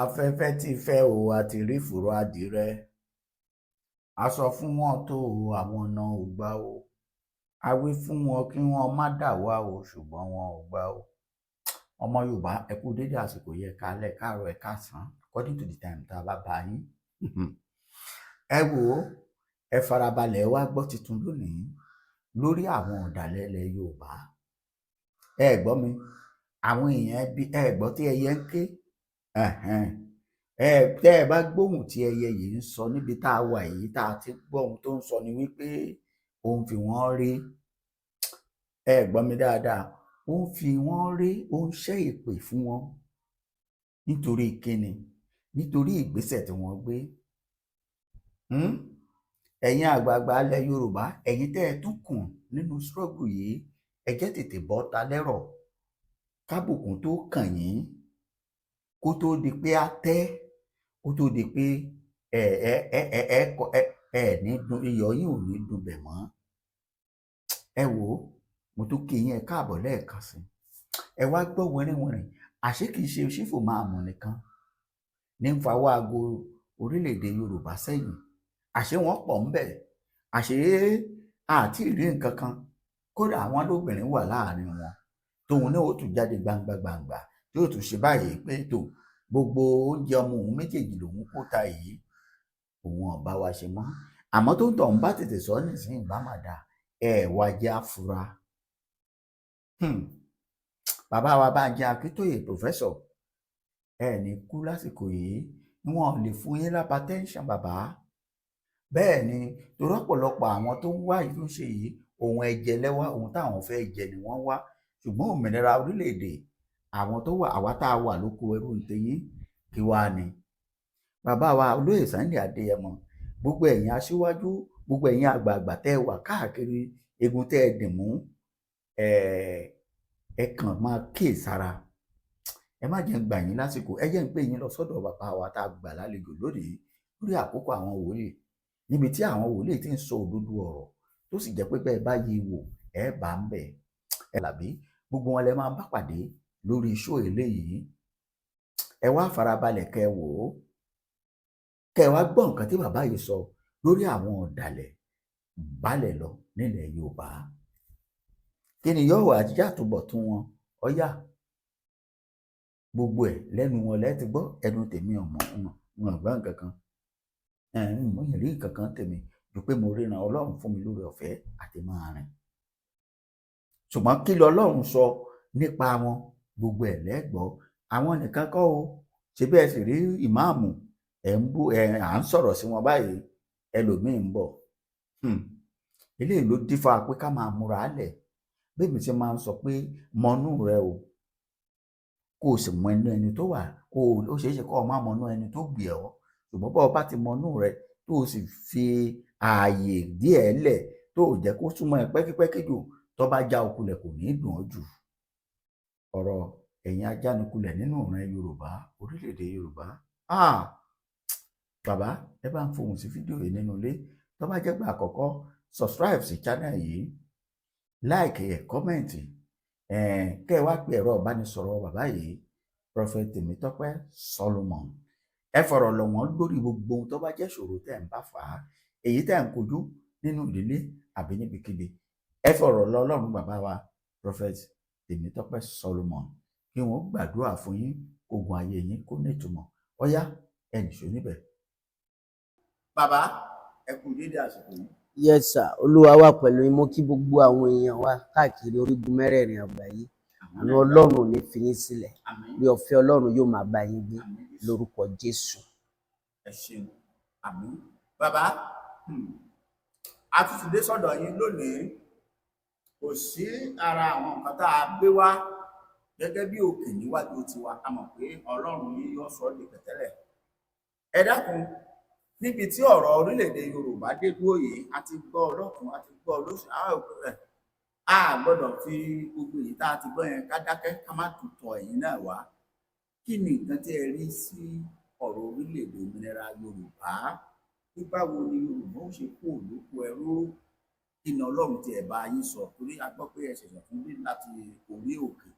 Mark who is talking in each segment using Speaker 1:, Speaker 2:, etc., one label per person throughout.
Speaker 1: afẹ́fẹ́ ti fẹ́ o àti rí fùrọ̀ àdìrẹ a sọ fún wọn tó o àwọn náà ò gbà o a wí fún wọn kí wọn má dà wá o ṣùgbọ́n wọn ò gbà o. ọmọ Yorùbá ẹ kú dédé àsìkò yẹ kálẹ̀ káàárọ̀ ẹ káàsán according to the time tá a bá bá yín. ẹ wò ó, ẹ farabalẹ̀ wá gbọ́ tuntun lónìí lórí àwọn ọ̀dàlẹ̀ ilẹ̀ Yorùbá. ẹ gbọ́ mi, àwọn èèyàn bí ẹ gbọ́ tí ẹyẹ ń ké, tẹ́ ẹ bá gbóhùn tí ẹyẹ yìí ń sọ níbi tá a wà yìí tá a ti gbọ́ ohun tó ń sọ ni wípé ó ń fi wọ́n rí. ẹ gbọ́ mi dáadáa, ó ń fi wọ́n rí, ó ń ṣẹ́ èpè fún wọn nítorí kíni? Nítorí ìgbésẹ̀ tí wọ́n gbé. ẹ̀yin àgbààgbà ilẹ̀ Yorùbá, ẹ̀yin tẹ́ ẹ tún kùn nínú struggle yìí, ẹ jẹ́ tètè bọ́ ta lẹ́rọ̀ kábùkún tó kàn yín, kó tó di pé á tẹ́, kó tó di pé ẹ ní dùn, iyọ̀ yín ò ní dùn bẹ̀ mọ́. ẹ wò ó, mo tún kí yín ẹ káàbọ̀ lẹ́ẹ̀kan sí. ẹ wá gbọ́ wẹ́rẹ́wẹ́rẹ́, àṣé kìí ṣe ṣífò máa mọ̀ nìkan ní ń fawọ́ aago orílẹ̀-èdè Yorùbá sẹ́yìn. àṣé wọ́n pọ̀ ń bẹ̀, àṣé àti ìrí nǹkan kan, kódà àwọn lóbìnrin wà láàrin wọn tóun náà ó tún jáde gbangba gbangba tí ó tún ṣe báyìí pé tó gbogbo oúnjẹ ọmọ òun méjèèjì lòun kó ta yìí òun ọba wa ṣe mọ́. àmọ́ tó ń tọ̀ ń bá tètè sọ nísìnyí bá má dáa, ẹ wá jẹ́ àfúrá. bàbá wa Bánjí Akíntóyè pòfẹ́sọ̀, ẹ ní kú lásìkò yìí, wọn lè fún yín lápá tẹ́ńṣọ̀n bàbá. bẹ́ẹ̀ ni torí ọ̀pọ̀lọpọ̀ àwọn tó ń wá ìlú ṣe yìí, ohun ẹ̀jẹ̀ lẹ́wà, ohun táwọn fẹ́ jẹ ni wọ́n wá, ṣùgbọ́n òmìnira orílẹ̀-èdè àwọn tó wà, àwa tá a wà lóko ẹrú ń tẹ̀yìn kí wá ni. bàbá wa olóyè Sunday Adéyẹmọ, gbogbo ẹ̀yin aṣíwájú, gbogbo ẹ̀yin àgbààgbà tẹ́ ẹ wà káàkiri egun tẹ́ ẹ dì mú, ẹ kàn máa kíyèsára. ẹ má jẹ́ ń gbà yín lásìkò, ẹ jẹ́ ń pè yín lọ sọ́dọ̀ bàbá wa tá a gbà lálejò lónìí lórí àkókò àwọn wòlíì, níbi tí àwọn wòlíì ti ń sọ òdodo ọ̀rọ̀ tó sì jẹ́ pé bẹ́ẹ̀ bá yí wò ẹ bá ń bẹ̀. ẹ làbí gbogbo wọn lẹ máa bá pàdé lórí iṣó eléyìí. ẹ wá farabalẹ̀ kẹ́ wò ó, kẹ́ wá gbọ́ nǹkan tí bàbá yìí sọ lórí àwọn ọ̀dàlẹ̀ balẹ̀ lọ nílẹ̀ Yorùbá. kí ni yóò wá yàtúbọ̀ tún wọn? ọ̀yà gbogbo ẹ̀ lẹ́nu wọn lẹ́ ti gbọ́, ẹnu tèmi ọ̀mọ̀ wọn gbọ́ nǹkan kan, mo yìn rí nǹkan kan tèmi ju pé mo ríran Ọlọ́run fún mi lórí ọ̀fẹ́ àti máa rìn. ṣùgbọ́n kí lọ́lọ́run sọ nípa wọn, gbogbo ẹ̀ lẹ́gbọ́. àwọn nìkan kọ́ o, ṣe bí ẹ sì rí ìmáàmù à ń sọ̀rọ̀ sí wọn báyìí, ẹlòmíín ń bọ̀. eléyìí ló dífá pé ká máa múra lẹ̀. bẹ́ẹ̀ mi ṣe máa ń sọ pé mọnú rẹ o, kó o sì mọ inú ẹni tó wà, ó ṣeé ṣe kó o má mọnú ẹni tó gbé ọ, ṣùgbọ́n bá o bá ti mọnú rẹ tó o sì fi ààyè díẹ̀ lẹ̀ tó o jẹ́ kó súnmọ́ ẹ pẹ́kípẹ́kí jù, tó bá já okulẹ̀ kò ní í dùn ọ́ jù. ọ̀rọ̀ ẹ̀yin ajánukulẹ̀ nínú ìran Yorùbá, orílẹ̀-èdè Yorùbá. bàbá ẹ bá ń fohùn sí fídíò yìí nínú ilé, tó bá jẹ́ pé àkọ́kọ́ subscribe sí channel yìí, like ẹ̀, kọ́mẹ̀ntì, kẹ́ ẹ wá pe ẹ̀rọ ìbánisọ̀rọ̀ bàbá yìí, Prophet Temitope Solomon. ẹ fọ̀rọ̀ lọ̀ wọ́n lórí gbogbo ohun tó bá jẹ́ ìṣòro tẹ́ ń bá fà á, èyí tẹ́ ń kojú nínú ìdílé àbí níbikíbi. ẹ fọ̀rọ̀ lọ Ọlọ́run bàbá wa Prophet Temitope Solomon kí wọ́n gbàdúrà fún yín, ogun ayé yín kó ní ìtumọ̀. ọ̀yá ẹ nìṣó níbẹ̀. bàbá ẹ kú dédé àsìkò yìí.
Speaker 2: Yes sir, Olúwa wà pẹ̀lú yín. Mo kí gbogbo àwọn èèyàn wa káàkiri orígun mẹ́rẹ̀ẹ̀rin àgbáyé. àánú Ọlọ́run ò ní fi yín sílẹ̀, bí ọ̀fẹ́ Ọlọ́run yóò máa bá yín gbé lórúkọ Jésù.
Speaker 1: ẹ ṣeun, àmín. bàbá a tún ti dé sọ́dọ̀ yín lónìí. kò sí ara àwọn nǹkan tá a gbé wá gẹ́gẹ́ bí òkè níwájú tiwa, a mọ̀ pé Ọlọ́run yìí yóò sọ ọ́ di pẹ̀tẹ́lẹ̀. ẹ dákun, níbi tí ọ̀rọ̀ orílẹ̀-èdè Yorùbá dé dúró yìí, a ti gbọ́ ọlọ́tún, a ti gbọ́ olóṣù, a gbọ́dọ̀ fi gbogbo èyí tá a ti gbọ́ yẹn ká dákẹ́, ká má tún tọ̀ ẹ̀yin náà wá. kí ni nǹkan tí ẹ rí sí ọ̀rọ̀ orílẹ̀-èdè òmìnira Yorùbá? bí báwo ni Yorùbá ó ṣe kó lóko ẹrú? kí ni Ọlọ́run tí ẹ bá yín sọ? torí a gbọ́ pé ẹ ṣẹ̀ṣẹ̀ fún mi láti orí òkè,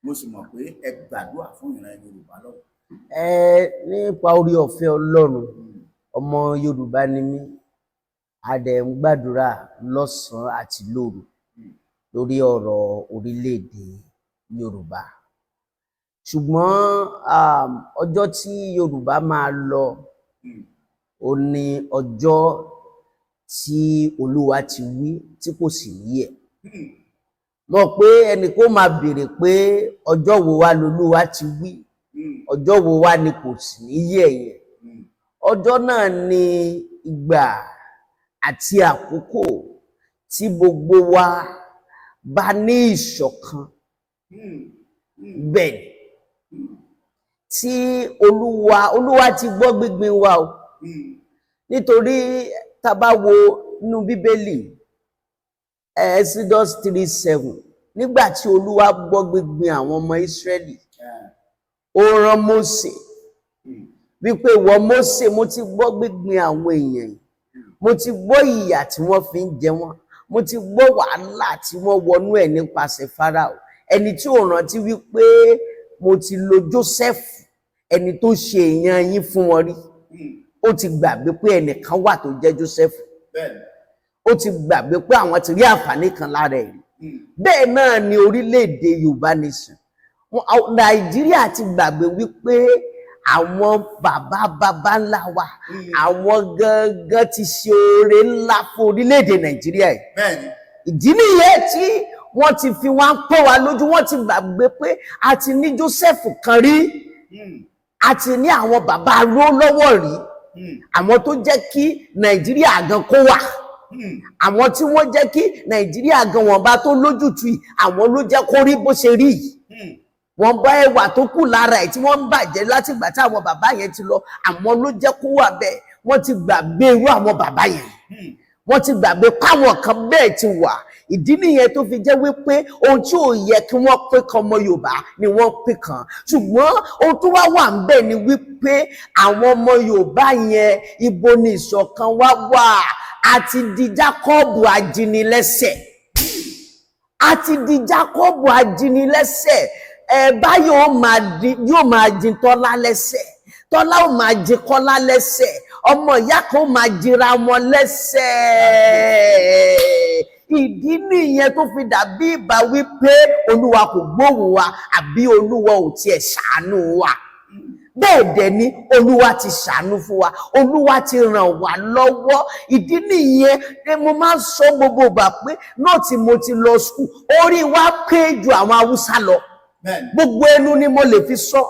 Speaker 1: mo sì mọ̀ pé ẹ gbàdúrà fún ìran Yorùbá lọ́wọ́.
Speaker 2: Nípa orí ọ̀fẹ́ Ọlọ́run, ọmọ Yorùbá ni mí, a dẹ̀ ń gbàdúrà lọ́sàn-án àti lóru lórí ọ̀rọ̀ orílẹ̀-èdè Yorùbá. Ṣùgbọ́n ọjọ́ tí Yorùbá máa lọ ó ní ọjọ́ tí Olúwa ti wí tí kò sì níyẹ̀. Mọ̀ pé ẹnì kó máa béèrè pé ọjọ́ wo wá lolúwa ti wí, ọjọ́ wo wá ni kò sì níyẹ̀ yẹn. Ọjọ́ náà ni ìgbà àti àkókò tí gbogbo wa bá ní ìṣọ̀kan. Bẹ́ẹ̀ tí Olúwa ti gbọ́ gbígbín wa o. Nítorí tá bá wo inú Bíbélì, Exodus 3:7, nígbà tí Olúwa gbọ́ gbígbín àwọn ọmọ Ísírẹ́lì, ó rán Mósè wípé ìwọ Mósè, mo ti gbọ́ gbígbín àwọn èèyàn yìí, mo ti gbọ́ ìyà tí wọ́n fi ń jẹ wọ́n, mo ti gbọ́ wàhálà tí wọ́n wọnú ẹ̀ nípasẹ̀ Fáráò, ẹni tí ò rántí wípé mo ti lo Jósẹ́fù, ẹni tó ṣe èèyàn yín fún wọn rí. Ó ti gbàgbé pé ẹnìkan wà tó jẹ́ Jósẹ́fù. Ó ti gbàgbé pé àwọn ti rí àǹfààní kan lára ẹ̀. Bẹ́ẹ̀ náà ni orílẹ̀-èdè Yorùbá Nation. Nàìjíríà ti gbàgbé wípé àwọn bàbá ńlá wa, àwọn gangan ti ṣe oore ńlá fún orílẹ̀-èdè Nàìjíríà yìí. Ìdí nìyẹn tí wọ́n ti fi wá ń pọ́n wa lójú, wọ́n ti gbàgbé pé a ti ní Jósẹ́fù kan rí, a ti ní àwọn bàbá aró lọ́wọ́ rí, àwọn tó jẹ́ kí Nàìjíríà gan kó wà, àwọn tí wọ́n jẹ́ kí Nàìjíríà gan wọ́n bá tó lójútùú, àwọn ló jẹ́ kó rí bó ṣe rí yìí. Wọ́n bá ẹwà tó kù lára ẹ̀ tí wọ́n ń bàjẹ́ láti ìgbà tí àwọn bàbá yẹn ti lọ, àwọn ló jẹ́ kó wà bẹ́ẹ̀. Wọ́n ti gbàgbé irú àwọn bàbá yẹn, wọ́n ti gbàgbé páwọn kan bẹ́ẹ̀ ti wà. Ìdí nìyẹn tó fi jẹ́ wípé ohun tí ò yẹ kí wọ́n pín kan ọmọ Yorùbá ni wọ́n pín kan. Ṣùgbọ́n ohun tó wá wà ń bẹ̀ ni wípé àwọn ọmọ Yorùbá yẹn, ibo ni ìṣọ̀kan wá wà? Àti di Jákọ́bù ajínilẹ́sẹ̀, àti di Jákọ́bù ajínilẹ́sẹ̀. Báyọ̀ yóò máa jin Tọ́lá lẹ́sẹ̀, Tọ́lá ó máa jin Kọ́lá lẹ́sẹ̀, ọmọ ìyá kan ó máa jira wọn lẹ́sẹ̀. Ìdí nìyẹn tó fi dàbí ìbá wípé Olúwa kò gbóhùn wa àbí Olúwa ò tiẹ̀ ṣàánú wa. Bẹ́ẹ̀ dẹ̀ ni Olúwa ti ṣàánú fún wa, Olúwa ti ràn wá lọ́wọ́. Ìdí nìyẹn ni mo máa ń sọ gbogbo ìgbà pé náà tí mo ti lọ skul, orí wa pé ju àwọn Haúsá lọ. Gbogbo ẹnu ni mo lè fi sọ.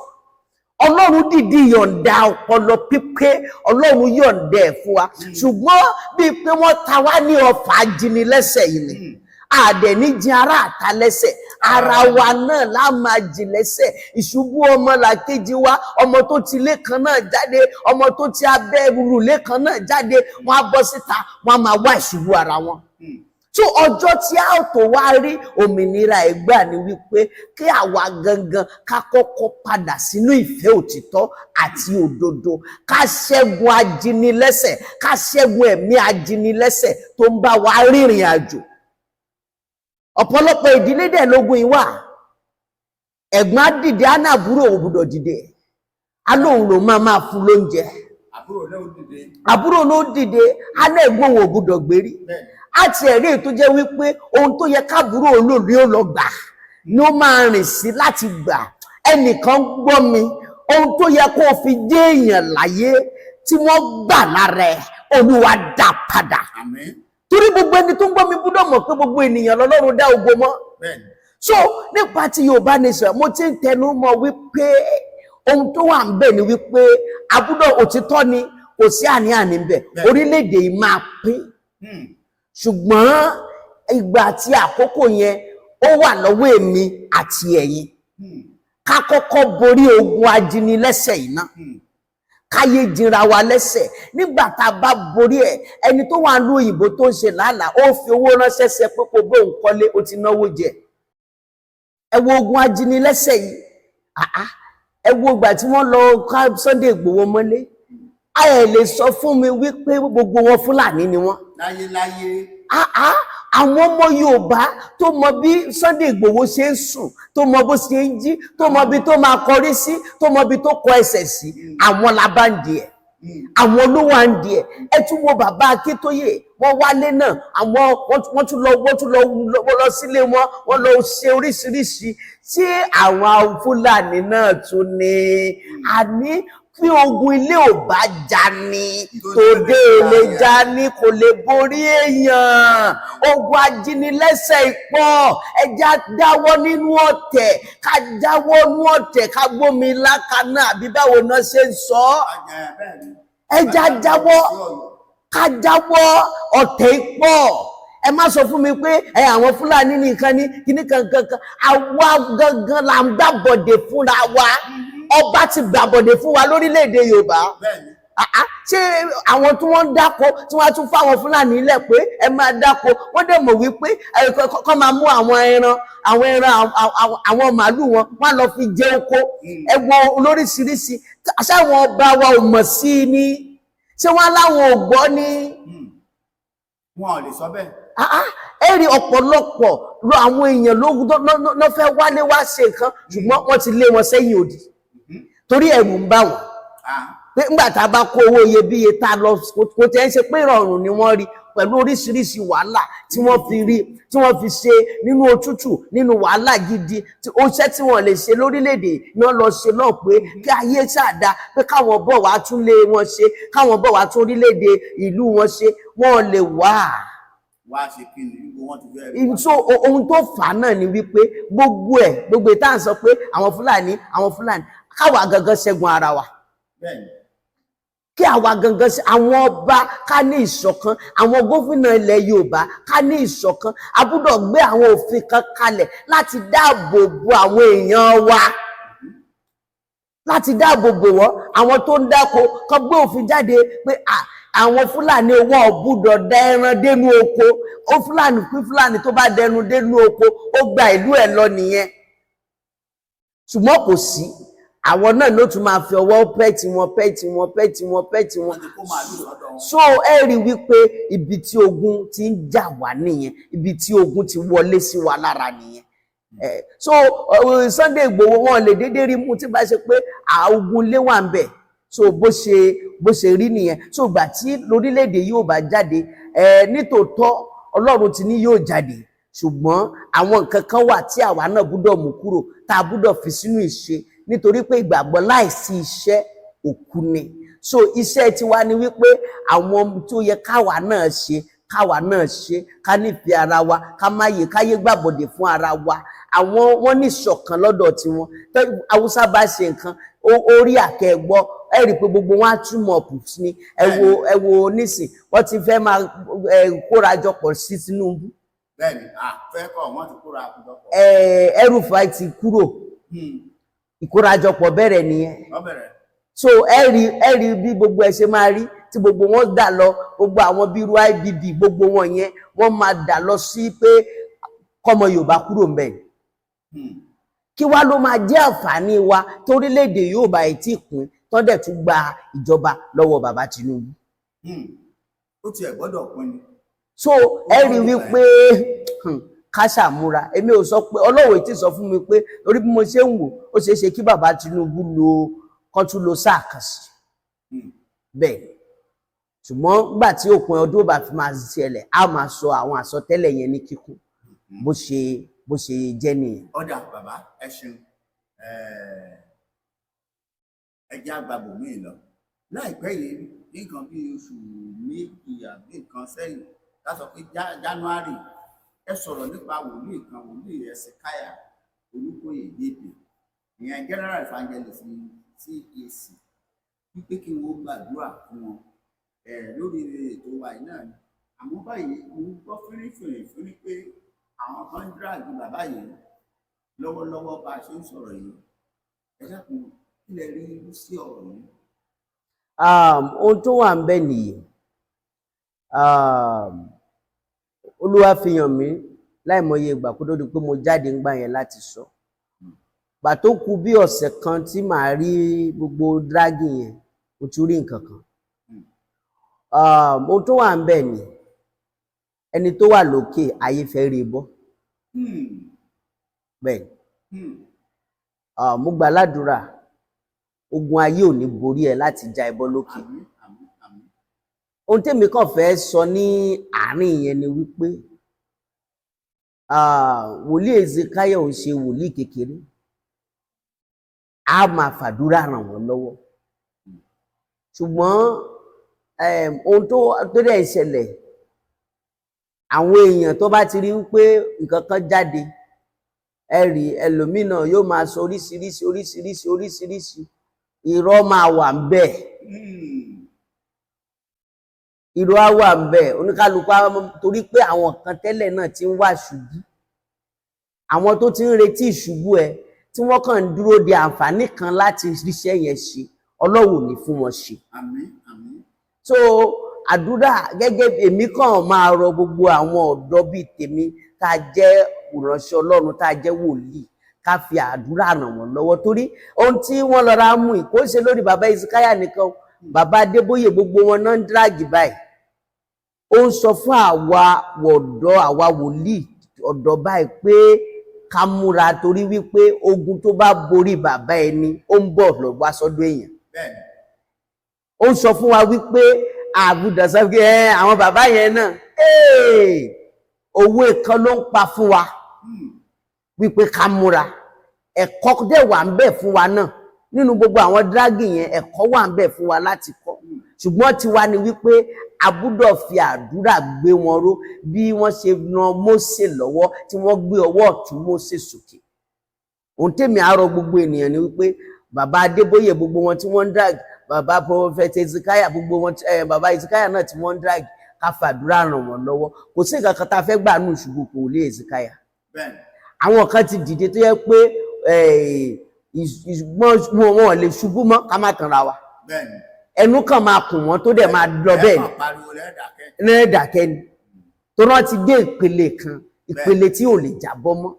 Speaker 2: Ọlọ́run dìdí yọ̀ǹda ọpọlọ pípé, Ọlọ́run yọ̀ǹda ẹ̀ fún wa. Ṣùgbọ́n bíi pé wọ́n ta wá ní ọfà ajínilẹ́sẹ̀ yìí ni. Àdẹ̀ní jin ará àta lẹ́sẹ̀, ara wa náà lá máa jìn lẹ́sẹ̀. Ìṣubú ọmọ làkejì wa, ọmọ tó ti ilé kan náà jáde, ọmọ tó ti abẹ́ òrùlé kan náà jáde, wọ́n á bọ́ síta, wọ́n á máa wá ìṣubú ara wọn. So ọjọ́ tí a tó wá rí òmìnira ẹ̀gbà ni wípé kí àwa gangan ká kọ́kọ́ padà sínú ìfẹ́ òtítọ́ àti òdodo, ká ṣẹ́gun ajínilẹ́sẹ̀, ká ṣẹ́gun ẹ̀mí ajínilẹ́sẹ̀ tó ń bá wa rìnrìn àjò. Ọ̀pọ̀lọpọ̀ ìdílé dẹ̀ lógun ìwà. Ẹ̀gbọ́n á dìde, á ní àbúrò ò gbọdọ̀ dìde, á lóun ló máa fún lóúnjẹ. Àbúrò ló dìde, á ní ẹ̀gbọ́n ò gbọdọ̀ gbérí. Àti ẹ̀rí tó jẹ́ wípé ohun tó yẹ káàbúrò olórí ó lọ gbà ni ó máa rìn sí láti gbà. Ẹnìkan gbọ́ mi, ohun tó yẹ kó fi jẹ́ èèyàn láyé tí wọ́n gbà lára ẹ̀, Olúwa dá padà. Torí gbogbo ẹni tó ń gbọ́ mi gbọ́dọ̀ mọ̀ pé gbogbo ènìyàn lọ́lọ́run dá ògo mọ́. So nípa ti Yorùbá Nation, mo ti ń tẹnu mọ́ wípé ohun tó wà ń bẹ̀ ni wípé àbúdọ̀ òtítọ́ ni, kò sí àní-àní ń bẹ̀, orílẹ̀-èdè yìí máa pín. Ṣùgbọ́n ìgbà àti àkókò yẹn ó wà lọ́wọ́ èmi àti ẹ̀yin. Ká kọ́kọ́ borí ogun ajínilẹ́sẹ̀ yìí náà. Káyé jinra wa lẹ́sẹ̀. Nígbà tá a bá borí ẹ̀, ẹni tó wà ní òyìnbó tó ń ṣe làálàá, ó fi owó ránṣẹ́ sí ẹ pé kó bóun kọ́lé, ó ti náwó jẹ. Ẹ wo ogun ajínilẹ́sẹ̀ yìí. Ẹ wo ìgbà tí wọ́n lọ ká Sunday Igboho mọ́lé. Ẹ lè sọ fún mi wípé gbogbo wọn Fúlàní ni wọ́n.
Speaker 3: Láyé láyé.
Speaker 2: àwọn ọmọ Yorùbá tó mọ bí Sunday Igboho ṣe ń sùn, tó mọ bó ṣe ń jí, tó mọ bí tó máa kọrí sí, tó mọ bí tó kọ ẹsẹ̀ sí, àwọn labáǹdì ẹ̀, àwọn olówó àǹdì ẹ̀. Ẹ tún wo bàbá Akíntóyè, wọ́n wálé náà, àwọn wọ́n tún lọ sílé wọn, wọ́n lọ ṣe oríṣiríṣi tí àwọn Fúlàní náà tún ní. Àní kí ogun ilé ò bá jà ní, tòde lè jà ní, kò lè borí èèyàn. Ogun ajínilẹ́sẹ̀ ìpọ̀, ẹja jáwọ́ nínú ọ̀tẹ̀, ká jáwọ́ nínú ọ̀tẹ̀, ká gbómi lákaná, àbí báwo náà ṣe ń sọ. Ẹja jáwọ́, ká jáwọ́, ọ̀tẹ̀ ìpọ̀. Ẹ má sọ fún mi pé àwọn Fúlàní nìkan ní kíní kankan. Àwa gangan là ń gbàbọ̀dè fúnra wa. Ọba ti gbàbọ̀dè fún wa lórílẹ̀-èdè Yorùbá. Ṣé àwọn tí wọ́n ń dáko tí wọ́n tún fáwọn Fúlàní lẹ̀ pé ẹ máa dáko, wọ́n dẹ̀ mọ̀ wípé kọ́ máa mú àwọn ẹran àwọn màálù wọn, wọ́n lọ fi jẹ oko. Ẹ wo olóríṣiríṣi. Ṣáwọn ọba wa ò mọ̀ sí i ni? Ṣé wọ́n láwọn ò gbọ́ ni?
Speaker 1: Wọn ò lè sọ bẹ́ẹ̀.
Speaker 2: Èrè ọ̀pọ̀lọpọ̀ lọ àwọn èèyàn ló fẹ́ wálé wá ṣe nǹkan, ṣùgbọ́n wọ́n ti lé wọn sẹ́yìn òdì torí ẹ̀rù ń bà wọ́n. Pé nígbà tá a bá kó owó iyebíye tá a lọ, kò tẹ́ ń ṣe pé ìrọ̀rùn ni wọ́n rí, pẹ̀lú oríṣiríṣi wàhálà tí wọ́n fi rí, tí wọ́n fi ṣe nínú òtútù, nínú wàhálà gidi. Oṣẹ́ tí wọ́n lè ṣe lórílẹ̀-èdè ni wọ́n lọ ṣe náà, pé kí ayé ṣáàdá, pé káwọn bọ̀ wá tún lé wọn ṣe, káwọn bọ̀ wá tún orílẹ̀-èdè ìlú wọn ṣe. Wọ́n lè wá
Speaker 1: ṣe kí ni wọ́n ti fẹ́ rí.
Speaker 2: So ohun tó fà náà ni wípé gbogbo ìta ń sọ pé àwọn Fúlàní, káwa gangan ṣẹ́gun ara wa. Kí àwa gangan àwọn ọba ká ní ìṣọ̀kan, àwọn gómìnà ilẹ̀ Yorùbá ká ní ìṣọ̀kan. A gbọ́dọ̀ gbé àwọn òfin kan kalẹ̀ láti dáàbò bo àwọn èèyàn wa, láti dáàbò bò wọ́n. Àwọn tó ń dáko kan gbé òfin jáde pé àwọn Fúlàní wọn ò gbọ́dọ̀ dá ẹran dénú oko. Fúlàní tó bá dẹnu dénú oko, ó gba ìlú ẹ̀ lọ nìyẹn. Ṣùgbọ́n kò sí, àwọn náà ló tún máa fi ọwọ́ pẹ́ẹ̀tì wọn. So ẹ rí wípé ibi tí ogun ti ń jà wá nìyẹn, ibi tí ogun ti wọlé sí wa lára nìyẹn. So Sunday Igboho wọn lè dédé rí mú tí bá ṣe pé ogun lé wà ń bẹ̀. So bó ṣe rí nìyẹn. So ìgbà tí lórílẹ̀-èdè yóò bá jáde, nítòótọ́ Ọlọ́run ti ní yóò jáde, ṣùgbọ́n àwọn nǹkan kan wà tí àwa náà gbọ́dọ̀ mú kúrò, tá a gbọ́dọ̀ fi sínú ìṣe, nítorí pé ìgbàgbọ́ láìsí iṣẹ́ òkú ni. So iṣẹ́ tiwa ni wípé àwọn tó yẹ káwa náà ṣe, ká nífẹ̀ẹ́ ara wa, káyé gbàbọ̀dè fún ara wa. Wọ́n ní ìṣọ̀kan lọ́dọ̀ tiwọn. Haúsá bá ṣe nǹkan, orí àkẹ́gbọ́, ẹ rí pé gbogbo wọn á túmọ̀ pù ní. Ẹ wo nísìn, wọ́n ti fẹ́ máa kórajọpọ̀ sí Tinubu.
Speaker 1: Bẹ́ẹ̀ni, fẹ́ kọ́ wọ́n ti kórajọpọ̀.
Speaker 2: El-Rufai ti kúrò, ìkórajọpọ̀ bẹ̀rẹ̀ nìyẹn. So ẹ rí bí gbogbo ẹ ṣe máa rí, tí gbogbo wọn dà lọ, gbogbo àwọn bíi IBB, gbogbo wọn yẹn wọ́n máa dà lọ sí pé kọ́mọ Yorùbá kúrò ńbẹ̀. Kí wá ló máa jẹ́ àǹfààní wa torílẹ̀-èdè Yorùbá ẹ̀ tí kún, tó dẹ̀ tún gba ìjọba lọ́wọ́ bàbá Tinubu.
Speaker 1: Ó tiẹ̀ gbọ́dọ̀ pín ni.
Speaker 2: So ẹ rí wípé ká ṣàmúra. Èmi ò sọ pé Ọlọ́run ti sọ fún mi pé torí bí mo ṣe ń wò, ó ṣeé ṣe kí bàbá Tinubu kan tún lo sáà kan sí. Bẹ́ẹ̀ ṣùgbọ́n nígbà tí òpin ọdún bá fi máa ṣẹlẹ̀, a máa sọ àwọn àsọtẹ́lẹ̀ yẹn ní kíkún bó ṣe jẹ́ nìyẹn.
Speaker 1: Ọ̀dà bàbá ẹ ṣeun, ẹ jẹ́ àgbàbò míì lọ. Láìpẹ́ yìí nǹkan bí oṣù méjì àbí nǹkan sẹ́yìn, ká sọ pé January, ẹ sọ̀rọ̀ nípa wòlíì kan, wòlíì Ẹ̀sìkáyà Olúkòyè Dèpè, ìyẹn General Evangelist CAC, wípé kí wọ́n gbàdúrà fún wọn lórí ètò wa yìí náà ni. Àmọ́ báyìí mo gbọ́ fínnífínní pé àwọn kan ń dráàgì bàbá yìí lọ́wọ́lọ́wọ́ bá a ṣe ń sọ̀rọ̀ yìí. Ẹ dákun, kí lẹ rí sí ọ̀rọ̀ yìí?
Speaker 2: Ohun tó wà ń bẹ nìyí, Olúwa fi hàn mí láìmọye ìgbà kó tó di pé mo jáde ń gbà yẹn láti sọ. Gbà tó kù bí ọ̀sẹ̀ kan tí màá rí gbogbo dráàgì yẹn, mo tún rí nǹkan kan. Ohun tó wà ń bẹ ni ẹni tó wà lókè ayé fẹ́ rí bọ́. Bẹ́ẹ̀ mo gbà ládùúrà ogun ayé ò ní borí ẹ láti já ẹbọ lókè. Ohun tèmi kàn fẹ́ sọ ní àárín yẹn ni wípé wòlíì Ezekiah ò ṣe wòlíì kékeré, a máa fàdúrà ràn wọ́n lọ́wọ́. Ṣùgbọ́n ohun tó dẹ̀ ṣẹlẹ̀, àwọn èèyàn tó bá ti rí wípé nǹkan kan jáde, ẹ rí ẹlòmínà yóò máa sọ oríṣiríṣi, irọ́ máa wà ń bẹ̀. Irọ́ á wà ń bẹ̀, oníkálukú torí pé àwọn kan tẹ́lẹ̀ náà ti ń wá ṣubú. Àwọn tó ti ń retí ìṣubú ẹ, tí wọ́n kàn ń dúró de àǹfààní kan láti ríṣẹ́ yẹn ṣe, Ọlọ́run ò ní fún wọn ṣe. So àdúrà gẹ́gẹ́ èmi kàn máa rọ gbogbo àwọn ọ̀dọ́ bíi tèmi tá a jẹ́ ìránṣẹ́ Ọlọ́run, tá a jẹ́ wòlíì, ká fi àdúrà ràn wọ́n lọ́wọ́. Torí ohun tí wọ́n lọ́ra mú kò ṣe lórí bàbá Ezekiah nìkan, bàbá Adébóyè, gbogbo wọn náà ń dráàgì báyìí. Ó ń sọ fún àwa ọ̀dọ́, àwa wòlíì ọ̀dọ́ báyìí pé ká múra, torí wípé ogun tó bá borí bàbá ẹni ó ń bọ̀ lọ wá sọ́dọ̀ èèyàn. Ó ń sọ fún wa wípé àbùdá sọ pé àwọn bàbá yẹn náà owó kan ló ń pa fún wa wípé ká múra. Ẹ̀kọ́ dẹ̀ wà ń bẹ fún wa náà nínú gbogbo àwọn drágì yẹn, ẹ̀kọ́ wà ń bẹ fún wa láti kọ́. Ṣùgbọ́n tiwa ni wípé a gbọ́dọ̀ fi àdúrà gbé wọn ró, bí wọ́n ṣe ran Mósè lọ́wọ́ tí wọ́n gbé ọwọ́ ọ̀tún Mósè sókè. Ohun tèmi á rọ gbogbo ènìyàn ni wípé bàbá Adébóyè, gbogbo wọn tí wọ́n ń drag, bàbá Prophet Ezekiah, gbogbo wọn bàbá Ezekiah náà tí wọ́n ń drag, ká fàdúrà ràn wọ́n lọ́wọ́. Kò sí nǹkan kan tá a fẹ́ gbà nù ṣubú kò lé Ezekiah. Àwọn kan ti dìde tó yẹ pé wọn ò lè ṣubú mọ́, ká má tanra wa. Ẹnu kan máa kùn wọ́n tó dẹ̀ máa lọ bẹ́ẹ̀ ni lẹ́ẹ̀dàkẹ́ ni, tó náà ti dé ìpele kan, ìpele tí ò lè jábọ́ mọ́.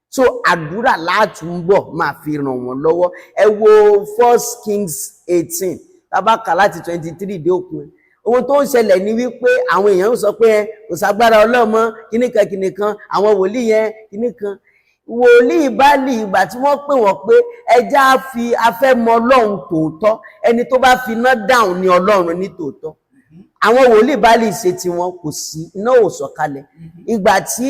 Speaker 2: So àdúrà látúnbọ̀ máa fi ràn wọ́n lọ́wọ́. Ẹ wo 1 Kings 18 tábàkà láti 23 dé òpin. Ohun tó ń ṣẹlẹ̀ ni wípé àwọn èèyàn ń sọ pé kò ságbára Ọlọ́mọ kíníkan, àwọn wòlíì yẹn kíníkan. Wòlíì Báálì, ìgbà tí wọ́n pè wọ́n pé ẹjá fi afẹ́ mọ Ọlọ́run tòótọ́, ẹni tó bá fi iná dáhùn ní Ọlọ́run ní tòótọ́. Àwọn wòlíì Báálì ṣe ti wọn, kò sí iná ò sọ̀kalẹ̀. Ìgbà tí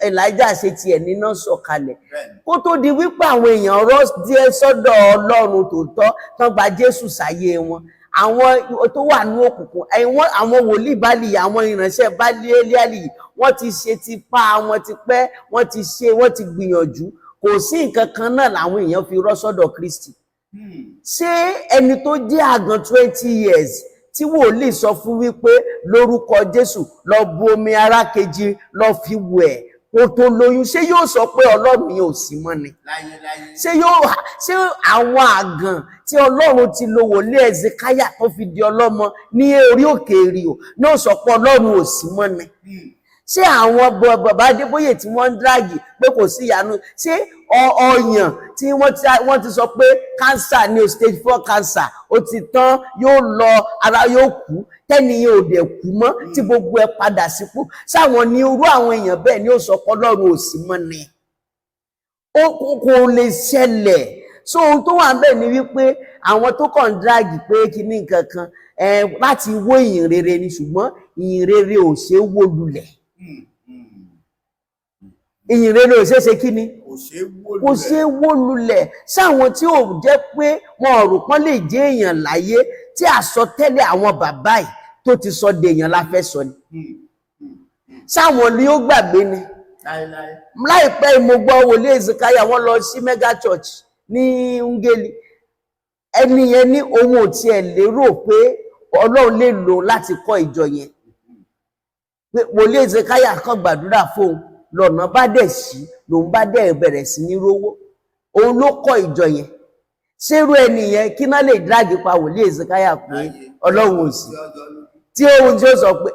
Speaker 2: Elijah ṣe ti ẹ̀ níná sọ̀kalẹ̀, kó tó di wípé àwọn èèyàn rọ́ díẹ̀ sọ́dọ̀ Ọlọ́run tòótọ́ tán gba Jésù sáyé wọn. Àwọn tó wà ní òkùnkùn, àwọn wòlíì Báálì, àwọn ìránṣẹ́ Báálì Élíálì, wọ́n ti ṣe ti pa, wọ́n ti pẹ́, wọ́n ti gbìyànjú. Kò sí nǹkan kan náà làwọn èèyàn fi rọ́ sọ́dọ̀ Kristi. Ṣé ẹni tó jẹ́ àgàn 20 years tí wòlíì sọ fún wípé lórúkọ Jésù lọ bu omi ara kejì lọ fi wẹ̀ kó tó lóyún, ṣé yóò sọ pé Ọlọ́run yóò sí mọ́ ni? Ṣé àwọn àgàn tí Ọlọ́run ti lo wòlíì Ezekiah tó fi di ọlọ́mọ ní orí òkè Èrìò náà sọ pé Ọlọ́run ò sí mọ́ ni? Ṣé àwọn bàbá Adébóyè tí wọ́n ń dráàgì pé kò sí ìyanu, ṣé ọyàn tí wọ́n ti sọ pé cancer ní stage 4 cancer ó ti tán, yóò lọ, ara yóò kú, tẹ́niyàn ò dẹ̀ kú mọ́, tí gbogbo ẹ padà sípò? Sáwọn ní irú àwọn èèyàn bẹ́ẹ̀ ni ó sọ pé Ọlọ́run ò sí mọ́ ni? Kò lè ṣẹlẹ̀. So ohun tó wà bẹ́ẹ̀ ni wípé àwọn tó kàn ń dráàgì pé kíní nǹkan kan láti wó ìyìn rere ni, ṣùgbọ́n ìyìn rere ò ṣe é wó lulẹ̀. Ìyìn rere ò ṣe é ṣe kí ni? Kò ṣe é wó lulẹ̀. Sáwọn tí ò jẹ́ pé wọn ò rò pọ́n lè jẹ́ èèyàn láyé, tí àsọtẹ́lẹ̀ àwọn bàbá yìí tó ti sọ de èèyàn la fẹ́ sọ ni. Sáwọn ni ó gbàgbé ni. Láìpẹ́ mo gbọ́ wòlíì Ezekiah wọ́n lọ sí mega church ní Ngeli. Ẹni yẹn ní òun ò tiẹ̀ lérò pé Ọlọ́run lè lò láti kọ́ ìjọ yẹn. Wòlíì Ezekiah kàn gbàdúrà fóun, lọ́nà bá dẹ̀ sí, lòun bá dẹ̀ bẹ̀rẹ̀ sí ní rówó. Òun ló kọ́ ìjọ yẹn. Ṣérú ẹni yẹn kí náà lè dráàgì pa wòlíì Ezekiah pé Ọlọ́run ò sí? Tí ohun tí ó sọ pé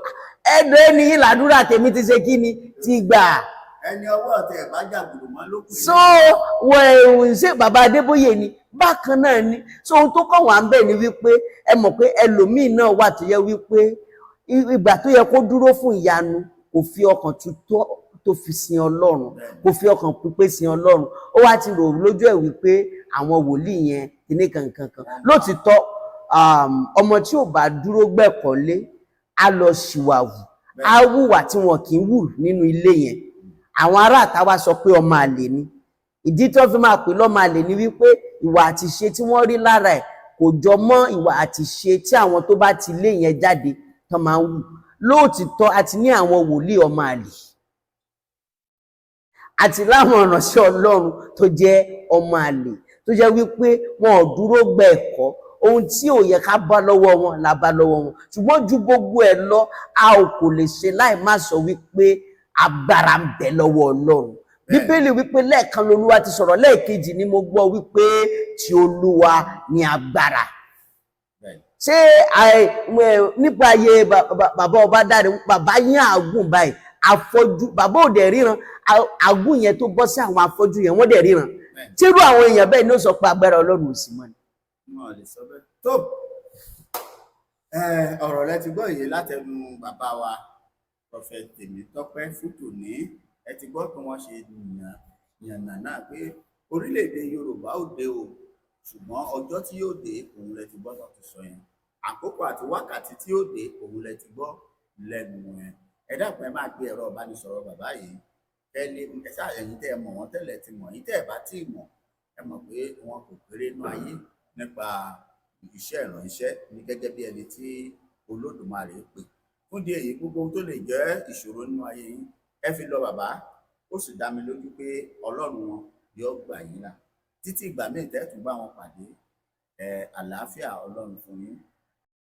Speaker 2: ẹ̀dọ̀ ẹni yìí làdúrà tèmi ti ṣe kí ni? Ti gbà.
Speaker 1: Ẹni ọwọ́ ọ̀tẹ̀ ẹ̀ bá jàgbùrù mọ́ ló kù.
Speaker 2: So ṣé bàbá Adébóyè ni? Bákan náà ni. So ohun tó kàn wá ń bẹ̀ ni wípé ẹ mọ̀ pé ẹlòmíì náà wà tó yẹ wípé ìgbà tó yẹ kó dúró fún ìyanu kò fi ọkàn tutọ́ tó fi sin Ọlọ́run, kò fi ọkàn pípé sin Ọlọ́run, ó wá ti rò lójú ẹ̀ wípé àwọn wòlíì yẹn kíní kankan lótìtọ́ ọmọ tí ò bá dúró gbẹ̀kọ́lé á lọ ṣìwàwù, á wùwà tí wọn kì í wù nínú ilé yẹn. Àwọn ará àta wá sọ pé ọmọ àlè ni. Ìdí tó fi máa pè lọ́mọ àlè ni wípé ìwà àti ìṣe tí wọ́n rí lára ẹ̀ kò jọ mọ́ ìwà àti ìṣe tí àwọn tó bá ti lé yẹn jáde tán máa ń wù. Lóòtítọ́ àti ní àwọn wòlíì ọmọ àlè, àti láwọn ìránṣẹ́ Ọlọ́run tó jẹ́ ọmọ àlè, tó jẹ́ wípé wọn ò dúró gba ẹ̀kọ́, ohun tí ò yẹ ká bá lọ́wọ́ wọn la bá lọ́wọ́ wọn. Ṣùgbọ́n ju gbogbo ẹ̀ lọ, a ò kò lè ṣe láì má sọ wípé agbára ń bẹ lọ́wọ́ Ọlọ́run. Bíbélì wípé lẹ́ẹ̀kan lolúwa ti sọ̀rọ̀, lẹ́ẹ̀kejì ni mo gbọ́ wípé ti Olúwa ni agbára. Ṣé nípa ayé bàbá Ọbádáre, bàbá yín àgùn báyìí, afọ́jú, bàbá ò dẹ̀ ríran, àgùn yẹn tó bọ́ sí àwọn afọ́jú yẹn wọ́n dẹ̀ ríran. Tírú àwọn èèyàn bẹ́ẹ̀ ní ó sọ pé agbára Ọlọ́run ò sí mọ́ ni.
Speaker 1: Wọ́n lè sọ bẹ́ẹ̀. Tó ọ̀rọ̀ rẹ ti gbọ́ yìí látẹnu bàbá wa Prophet Temitope Fútòní. Ẹ ti gbọ́ pé wọ́n ṣe yànnà náà pé orílẹ̀-èdè Yorùbá ò dé o, ṣùgbọ́n ọjọ́ tí yóò dé òun lẹ ti gbọ́ tó ti sọ yẹn. Àkókò àti wákàtí tí yóò dé òun lẹ ti gbọ́ lẹ́nu ẹ̀. Ẹ dákun ẹ máa gbé ẹ̀rọ ìbánisọ̀rọ̀ bàbá yìí. Ẹ̀yin tẹ́ ẹ mọ̀ wọ́n tẹ́lẹ̀ ti mọ̀, yín tẹ́ ẹ bá tí ì mọ̀, ẹ mọ̀ pé wọn kò kéré inú ayé nípa iṣẹ́ ìránṣẹ́ ní gẹ́gẹ́ bí ẹni tí Olódùmarè pè. Fún ìdí èyí, gbogbo ohun tó lè jẹ́ ìṣòro nínú ayé yín, ẹ fi lọ bàbá, ó sì dá mi lójú pé Ọlọ́run wọn yóò gbà yín là. Títí ìgbà míì tẹ́ tún bá wọn pàdé, àlàáfíà Ọlọ́run fún yín.